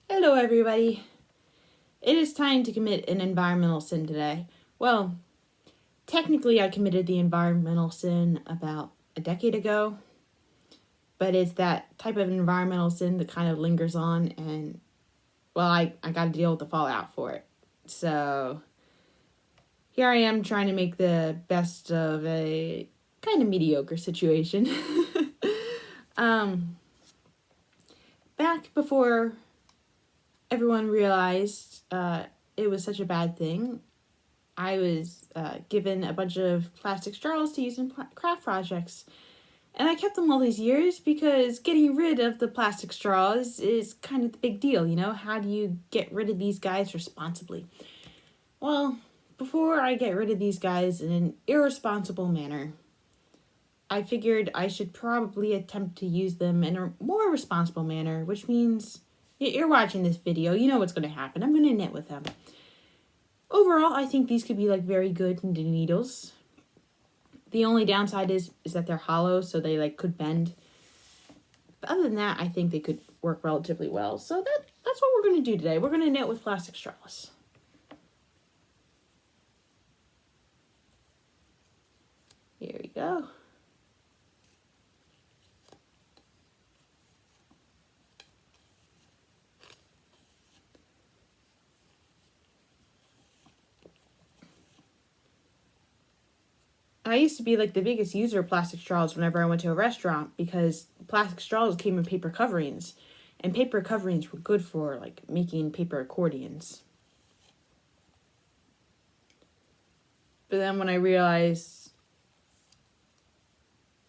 Hello, everybody. It is time to commit an environmental sin today. Well, technically, I committed the environmental sin about a decade ago, but it's that type of environmental sin that kind of lingers on, and, well, I got to deal with the fallout for it. So, here I am trying to make the best of a kind of mediocre situation. Back before everyone realized it was such a bad thing, I was given a bunch of plastic straws to use in craft projects. And I kept them all these years because getting rid of the plastic straws is kind of the big deal, you know? How do you get rid of these guys responsibly? Well, before I get rid of these guys in an irresponsible manner, I figured I should probably attempt to use them in a more responsible manner, which means you're watching this video, you know what's going to happen. I'm going to knit with them. Overall, I think these could be very good needles. The only downside is that they're hollow, so they could bend. But other than that, I think they could work relatively well. So that's what we're going to do today. We're going to knit with plastic straws. Here we go. I used to be the biggest user of plastic straws whenever I went to a restaurant because plastic straws came in paper coverings, and paper coverings were good for making paper accordions. But then when I realized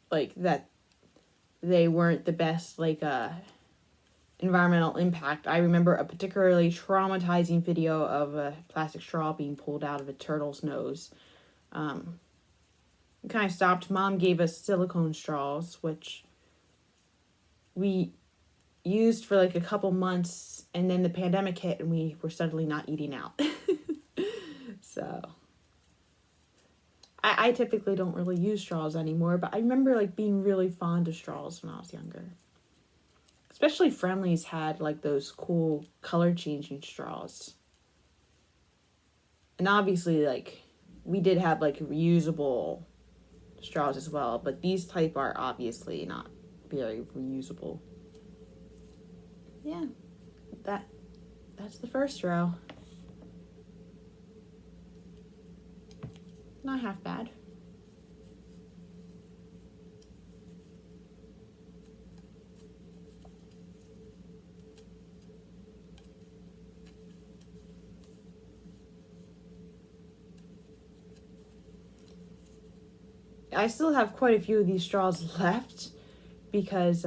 that they weren't the best environmental impact, I remember a particularly traumatizing video of a plastic straw being pulled out of a turtle's nose. It kind of stopped. Mom gave us silicone straws, which we used for a couple months, and then the pandemic hit and we were suddenly not eating out. So I typically don't really use straws anymore, but I remember being really fond of straws when I was younger. Especially Friendly's had those cool color changing straws. And obviously we did have reusable straws as well, but these type are obviously not very reusable. Yeah, that's the first row. Not half bad. I still have quite a few of these straws left because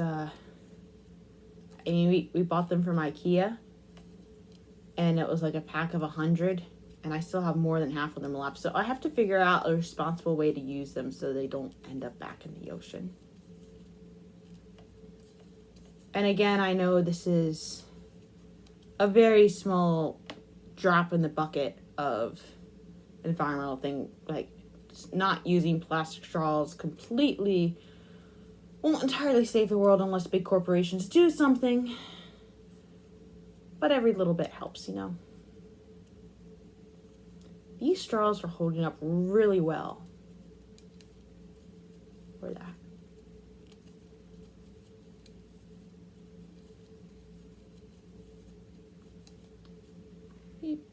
we bought them from IKEA, and it was a pack of 100, and I still have more than half of them left. So I have to figure out a responsible way to use them so they don't end up back in the ocean. And again, I know this is a very small drop in the bucket of environmental thing. Not using plastic straws completely won't entirely save the world unless big corporations do something. But every little bit helps, you know. These straws are holding up really well for that. Beep.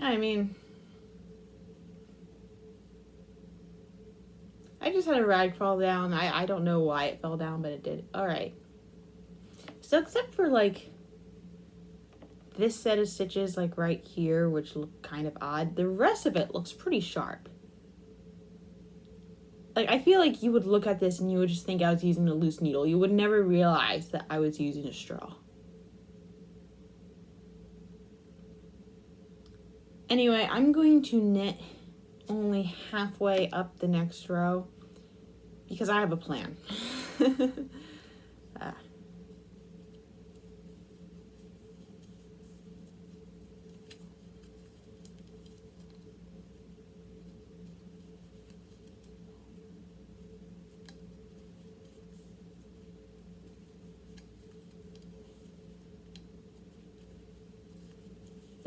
I mean, I just had a rag fall down. I don't know why it fell down, but it did. Alright. So except for this set of stitches right here, which look kind of odd, the rest of it looks pretty sharp. I feel you would look at this and you would just think I was using a loose needle. You would never realize that I was using a straw. Anyway, I'm going to knit only halfway up the next row because I have a plan.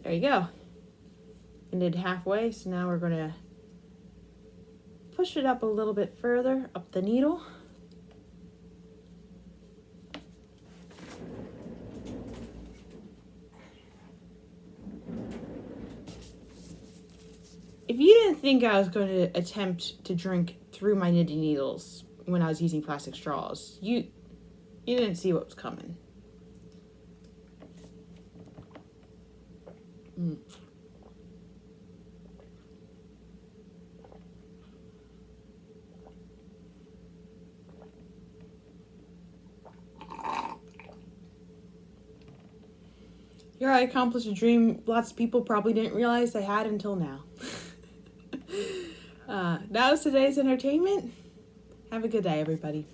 There you go. Ended halfway, so now we're going to push it up a little bit further up the needle. If you didn't think I was going to attempt to drink through my knitting needles when I was using plastic straws, you didn't see what was coming. Here I accomplished a dream lots of people probably didn't realize they had until now. That was today's entertainment. Have a good day, everybody.